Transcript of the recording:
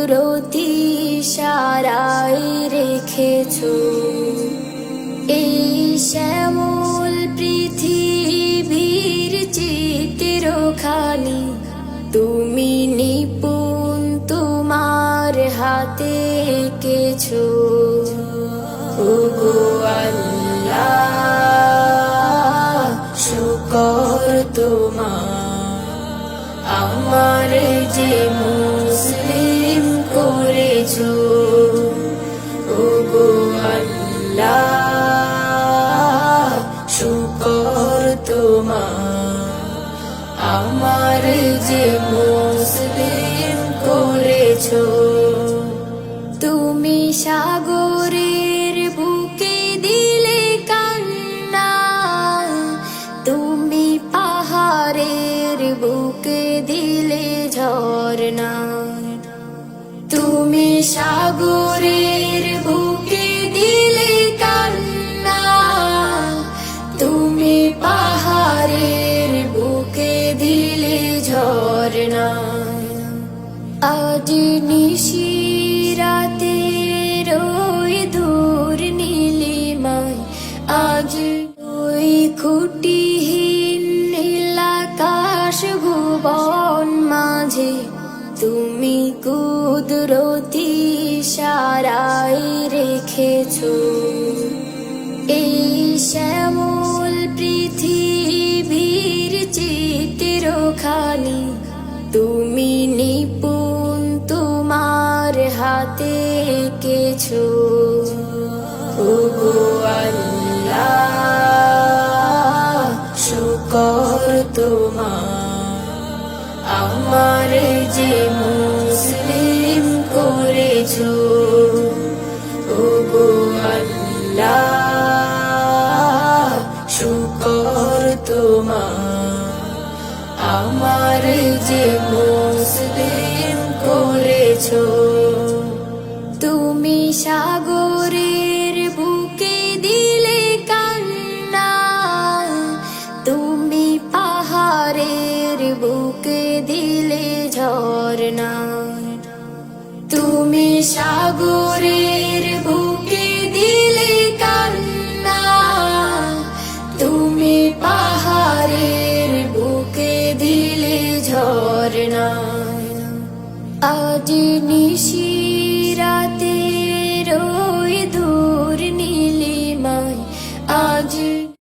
কুদরতি সারাই রেখেছো। এই শ্যামল পৃথিবীর চিত্রখানি তুমি নিপুণ তোমার হাতে এঁকেছো। ওগো আল্লাহ, শুকর তোমার, আমার যে মুসলিম করেছো। ওগো আল্লাহ, শুকর তোমার, আমার যে মুসলিম করেছো। তুমি সাগরের বুকে দিলে কান্না, তুমি পাহাড়ের বুকে দিলে ঝরনা। তুমি সাগরের বুকে দিলে কান্না, তুমি পাহাড়ের বুকে দিলে ঝরনা। আজ নিশিরাতে ওই দূর নীলিমায়, আজ ওই খুঁটিহীন নীল আকাশ ভুবন মাঝে তুমি কুদরতি সারাই রেখেছো। এই শ্যামল পৃথিবীর চিত্রখানি তুমি নিপুণ তোমার হাতে এঁকেছো। ওগো আল্লাহ, শুকর তোমার, আমার যে মুসলিম করেছো। ওগো আল্লাহ, শুকর তোমার, আমার যে মুসলিম করেছো। তুমি সাগরের বুকে দিলে কান্না, তুমি পাহাড়ের বুকে দিলে ঝরনা। তুমি সাগরের বুকে দিলে কান্না, তুমি পাহাড়ের বুকে দিলে ঝরনা। আজ নিশি